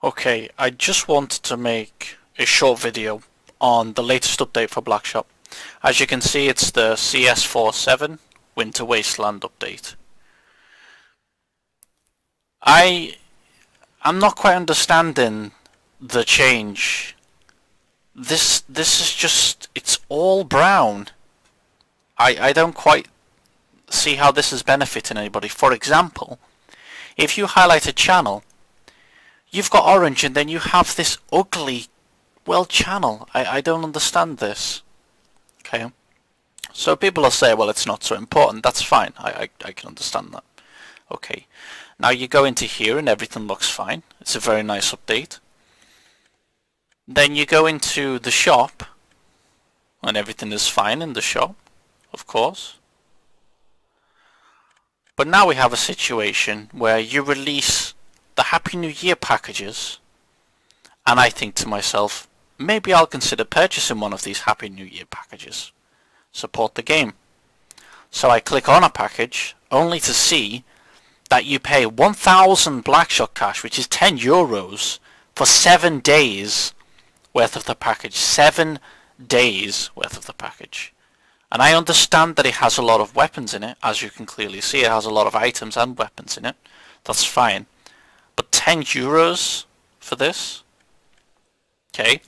Okay, I just wanted to make a short video on the latest update for Blackshot. As you can see, it's the CS47 Winter Wasteland update. I'm not quite understanding the change. This is just, it's all brown. I don't quite see how this is benefiting anybody. For example, if you highlight a channel, you've got orange and then you have this ugly, well, channel. I don't understand this. Okay. So people will say, well, it's not so important. That's fine. I can understand that. Okay. Now you go into here and everything looks fine. It's a very nice update. Then you go into the shop and everything is fine in the shop, of course. But now we have a situation where you release the Happy New Year packages, and I think to myself, maybe I'll consider purchasing one of these Happy New Year packages. Support the game. So I click on a package, only to see that you pay 1,000 Blackshot cash, which is 10 euros, for 7 days worth of the package. 7 days worth of the package. And I understand that it has a lot of weapons in it. As you can clearly see, it has a lot of items and weapons in it. That's fine. But 10 euros for this? Okay.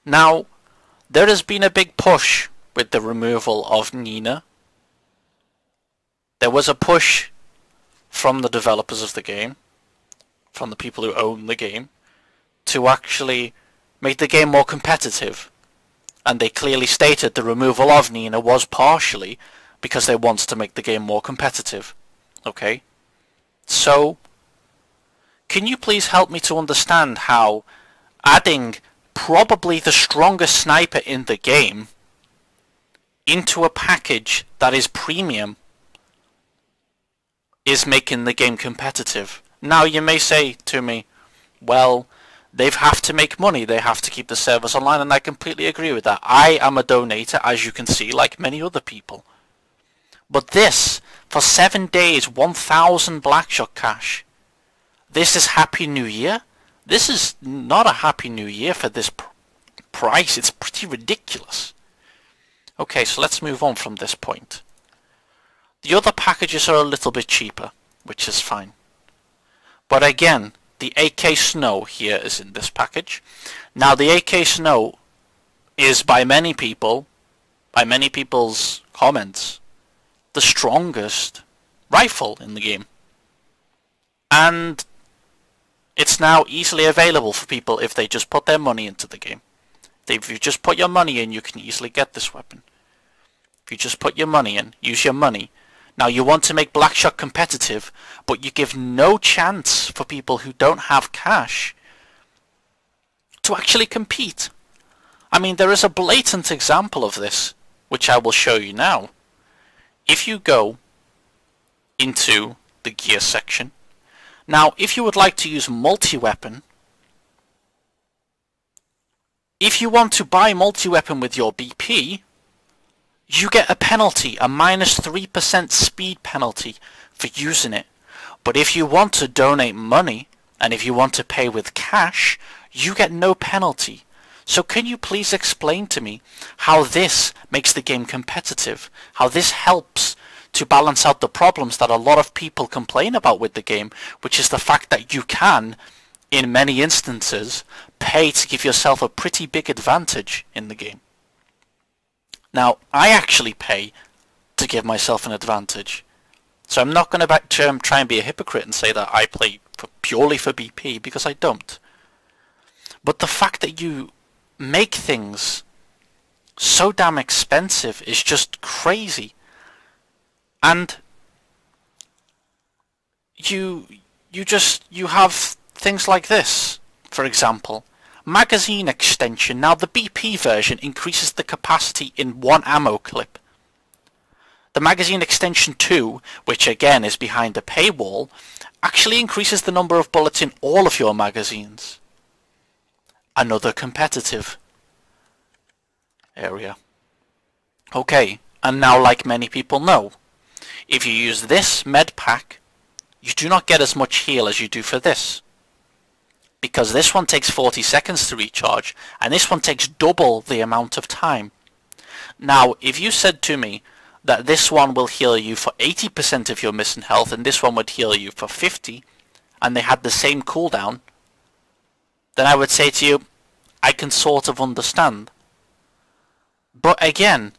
Now, there has been a big push with the removal of Nina. There was a push from the developers of the game, from the people who own the game, to actually make the game more competitive. And they clearly stated the removal of Nina was partially because they wanted to make the game more competitive. Okay? So, can you please help me to understand how adding probably the strongest sniper in the game into a package that is premium is making the game competitive? Now you may say to me, well, they have to make money, they have to keep the servers online, and I completely agree with that. I am a donator, as you can see, like many other people. But this, for 7 days, 1,000 Blackshot cash, this is Happy New Year? This is not a Happy New Year for this price. It's pretty ridiculous. Okay, so let's move on from this point. The other packages are a little bit cheaper, which is fine. But again, the AK Snow here is in this package. Now the AK Snow is by many people, by many people's comments, the strongest rifle in the game. And it's now easily available for people if they just put their money into the game. If you just put your money in, you can easily get this weapon. If you just put your money in, use your money. Now you want to make Blackshot competitive, but you give no chance for people who don't have cash to actually compete. I mean, there is a blatant example of this, which I will show you now. If you go into the gear section, now if you would like to use multi-weapon, if you want to buy multi-weapon with your BP, you get a penalty, a minus 3% speed penalty for using it. But if you want to donate money, and if you want to pay with cash, you get no penalty. So can you please explain to me how this makes the game competitive? How this helps to balance out the problems that a lot of people complain about with the game, which is the fact that you can, in many instances, pay to give yourself a pretty big advantage in the game. Now, I actually pay to give myself an advantage. So I'm not going to try and be a hypocrite and say that I play purely for BP, because I don't. But the fact that you make things so damn expensive is just crazy. And you have things like this, for example. Magazine extension. Now the BP version increases the capacity in 1 ammo clip. The magazine extension 2, which again is behind a paywall, actually increases the number of bullets in all of your magazines. Another competitive area. Okay, and now like many people know, if you use this med pack, you do not get as much heal as you do for this. because this one takes 40 seconds to recharge, and this one takes double the amount of time. Now, if you said to me that this one will heal you for 80% of your missing health, and this one would heal you for 50, and they had the same cooldown, then I would say to you, I can sort of understand. But again,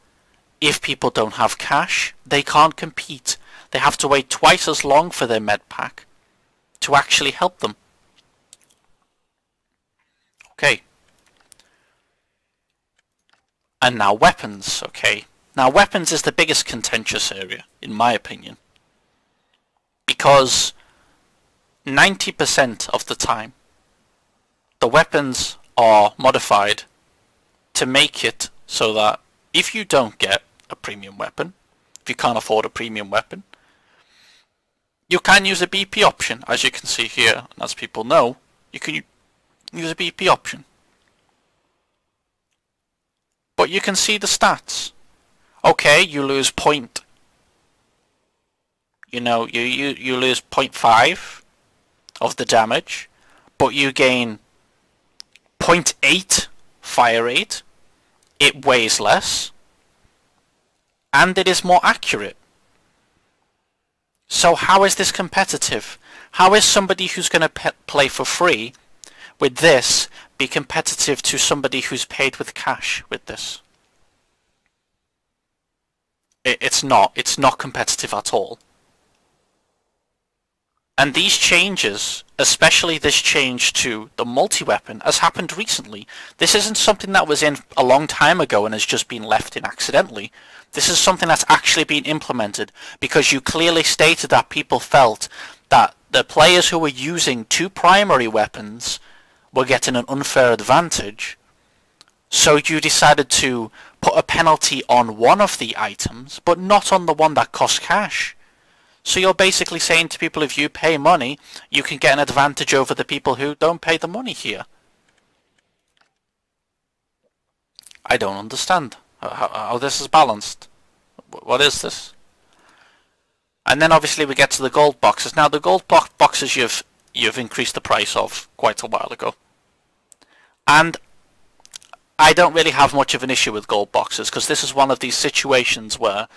if people don't have cash, they can't compete. They have to wait twice as long for their med pack to actually help them. Okay. And now weapons, okay. Now weapons is the biggest contentious area, in my opinion. Because 90% of the time, the weapons are modified to make it so that if you don't get a premium weapon, if you can't afford a premium weapon, you can use a BP option, as you can see here, and as people know, you can use a BP option. But you can see the stats. Okay, you lose point. You know, you lose 0.5 of the damage, but you gain 0.8 fire rate. It weighs less, and it is more accurate. So how is this competitive? How is somebody who's going to play for free with this be competitive to somebody who's paid with cash with this? It's not competitive at all. And these changes, especially this change to the multi-weapon, has happened recently. This isn't something that was in a long time ago and has just been left in accidentally. This is something that's actually been implemented because you clearly stated that people felt that the players who were using two primary weapons were getting an unfair advantage. So you decided to put a penalty on one of the items, but not on the one that cost cash. So you're basically saying to people, if you pay money, you can get an advantage over the people who don't pay the money here. I don't understand how this is balanced. What is this? And then obviously we get to the gold boxes. Now the gold boxes you've increased the price of quite a while ago. And I don't really have much of an issue with gold boxes, because this is one of these situations where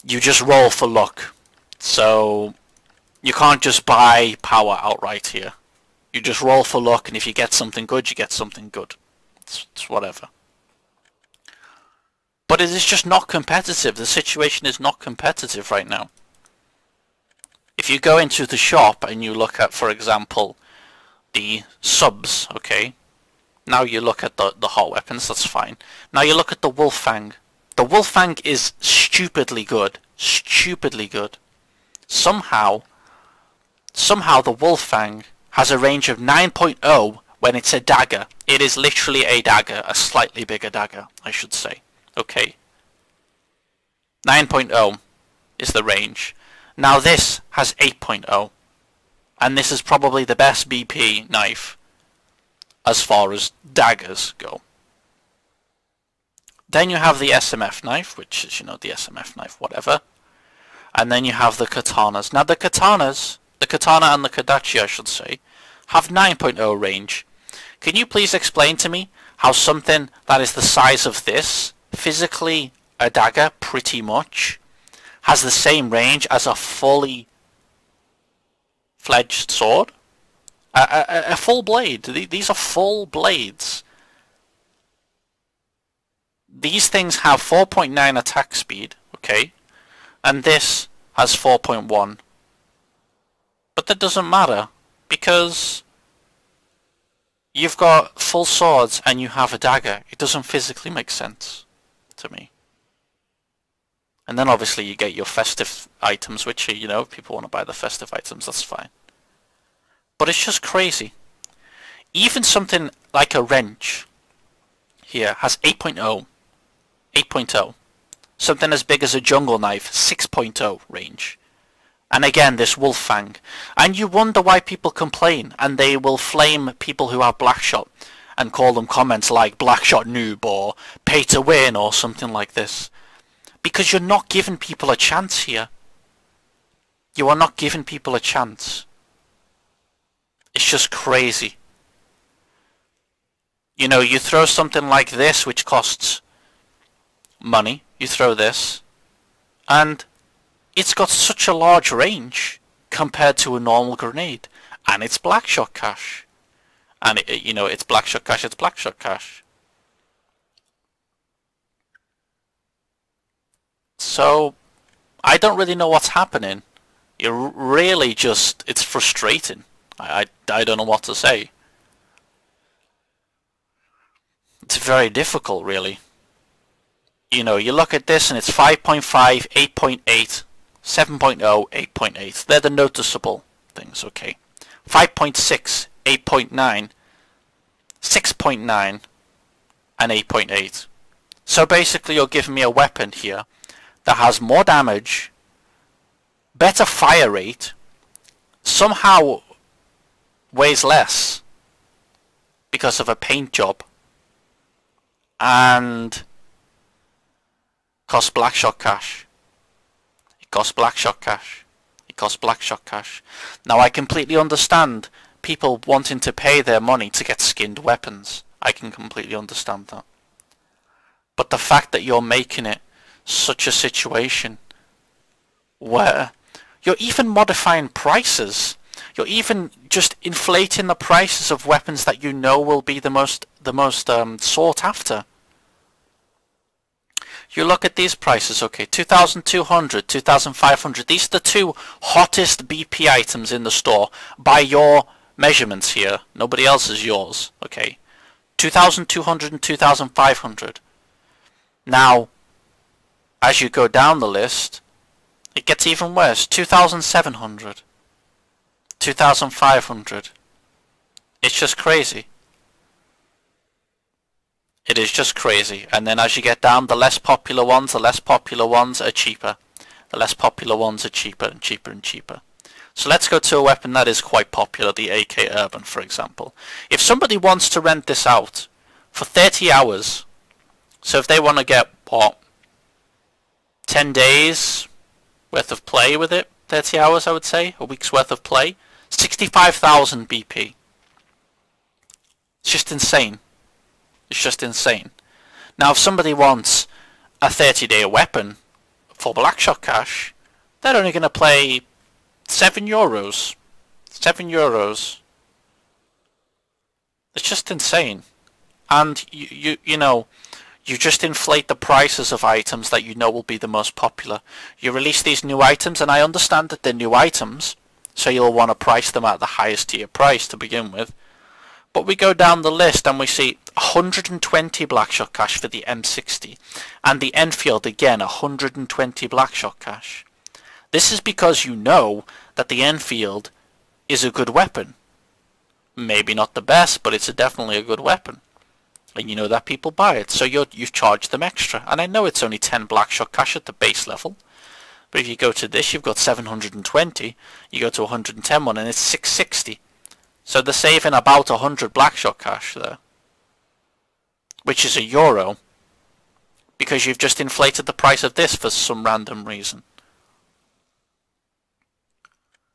you just roll for luck. So you can't just buy power outright here. You just roll for luck, and if you get something good, you get something good. It's whatever. But it is just not competitive. The situation is not competitive right now. If you go into the shop and you look at, for example, the subs, okay? Now you look at the hot weapons, that's fine. Now you look at the Wolffang. The Wolffang is stupidly good. Stupidly good. Somehow the Wolffang has a range of 9.0 when it's a dagger. It is literally a dagger, a slightly bigger dagger, I should say. Okay. 9.0 is the range. Now this has 8.0. And this is probably the best BP knife as far as daggers go. Then you have the SMF knife, which is, you know, the SMF knife, whatever. And then you have the katanas. Now the katana and the Kodachi, I should say, have 9.0 range. Can you please explain to me how something that is the size of this, physically a dagger pretty much, has the same range as a fully fledged sword? A full blade. These are full blades. These things have 4.9 attack speed, okay? And this has 4.1. But that doesn't matter, because you've got full swords and you have a dagger. It doesn't physically make sense to me. And then obviously you get your festive items, which, you know, if people want to buy the festive items, that's fine. But it's just crazy. Even something like a wrench here has 8.0. 8.0. Something as big as a jungle knife, 6.0 range. And again, this Wolffang. And you wonder why people complain, and they will flame people who have Blackshot and call them comments like Blackshot noob or pay to win or something like this. Because you're not giving people a chance here. You are not giving people a chance. It's just crazy. You know, you throw something like this, which costs money, you throw this, and it's got such a large range compared to a normal grenade, and it's Blackshot cash. And you know, it's Blackshot cash, it's Blackshot cash. So, I don't really know what's happening. You're really just, it's frustrating. I don't know what to say. It's very difficult, really. You know, you look at this and it's 5.5, 8.8, 7.0, 8.8. They're the noticeable things, okay. 5.6, 8.9, 6.9, and 8.8. So basically you're giving me a weapon here that has more damage, better fire rate, somehow weighs less because of a paint job, and costs Blackshot cash. It costs Blackshot cash. It costs Blackshot cash. Now I completely understand people wanting to pay their money to get skinned weapons. I can completely understand that. But the fact that you're making it such a situation where you're even modifying prices, you're even just inflating the prices of weapons that you know will be the most sought after. You look at these prices, okay, 2,200, 2,500. These are the two hottest BP items in the store by your measurements here. Nobody else is yours, okay. 2,200 and 2,500. Now, as you go down the list, it gets even worse. 2,700. 2,500. It's just crazy. It is just crazy. And then as you get down, the less popular ones are cheaper. The less popular ones are cheaper and cheaper and cheaper. So let's go to a weapon that is quite popular, the AK Urban, for example. If somebody wants to rent this out for 30 hours, so if they want to get, what, 10 days worth of play with it, 30 hours I would say, a week's worth of play, 65,000 BP. It's just insane. It's just insane. Now if somebody wants a 30-day weapon for Blackshot cash, they're only going to play €7. 7 euros. It's just insane. And you know, you just inflate the prices of items that you know will be the most popular. You release these new items, and I understand that they're new items, so you'll want to price them at the highest tier price to begin with. But we go down the list and we see 120 Blackshot cash for the M60, and the Enfield again 120 Blackshot cash. This is because you know that the Enfield is a good weapon. Maybe not the best, but it's definitely a good weapon. And you know that people buy it, so you charge them extra. And I know it's only 10 Blackshot cash at the base level, but if you go to this, you've got 720, you go to 110 one, and it's 660. So they're saving about 100 Blackshot cash there, which is €1, because you've just inflated the price of this for some random reason.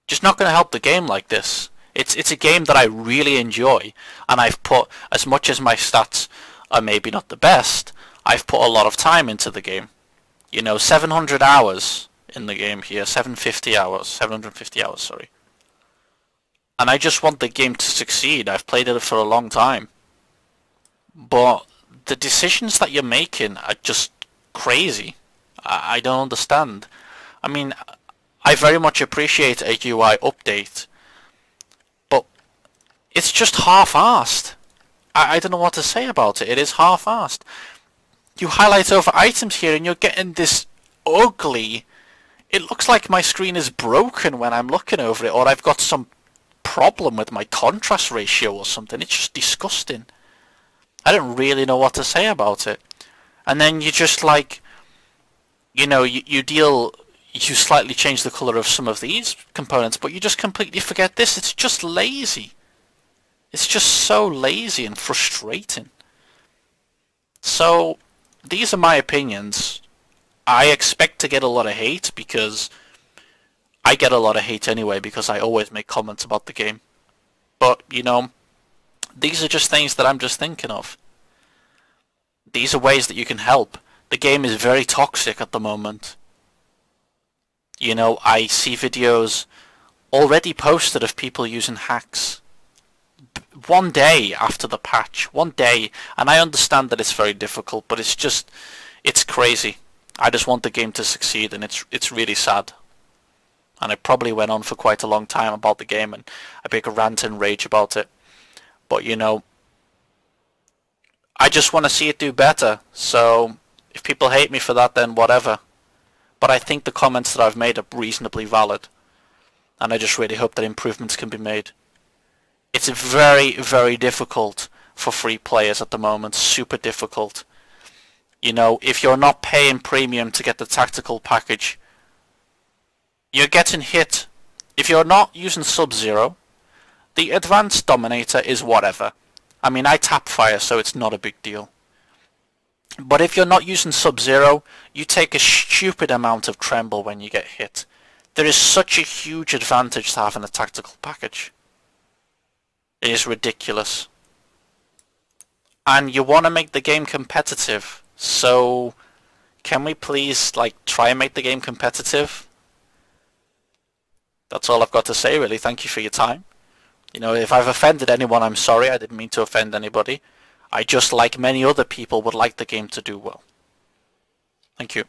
Just not going to help the game like this. It's a game that I really enjoy, and I've put, as much as my stats are maybe not the best, I've put a lot of time into the game. You know, 700 hours in the game here, 750 hours, sorry. And I just want the game to succeed. I've played it for a long time. But the decisions that you're making are just crazy. I don't understand. I mean, I very much appreciate a UI update, but it's just half-assed. I don't know what to say about it. It is half-assed. You highlight over items here and you're getting this ugly... It looks like my screen is broken when I'm looking over it, or I've got some problem with my contrast ratio or something. It's just disgusting. I don't really know what to say about it. And then you just like, you know, you slightly change the colour of some of these components, but you just completely forget this. It's just lazy. It's just so lazy and frustrating. So, these are my opinions. I expect to get a lot of hate, because I get a lot of hate anyway, because I always make comments about the game. But, you know, these are just things that I'm just thinking of. These are ways that you can help. The game is very toxic at the moment. You know, I see videos already posted of people using hacks. One day after the patch. One day. And I understand that it's very difficult, but it's just, it's crazy. I just want the game to succeed, and it's really sad. And I probably went on for quite a long time about the game, and a big rant and rage about it. But, you know, I just want to see it do better. So, if people hate me for that, then whatever. But I think the comments that I've made are reasonably valid. And I just really hope that improvements can be made. It's very, very difficult for free players at the moment. Super difficult. You know, if you're not paying premium to get the tactical package, you're getting hit. If you're not using Sub-Zero, the Advanced Dominator is whatever. I mean, I tap fire, so it's not a big deal. But if you're not using Sub-Zero, you take a stupid amount of tremble when you get hit. There is such a huge advantage to having a tactical package. It is ridiculous. And you want to make the game competitive. So, can we please, like, try and make the game competitive? That's all I've got to say, really. Thank you for your time. You know, if I've offended anyone, I'm sorry. I didn't mean to offend anybody. I just, like many other people, would like the game to do well. Thank you.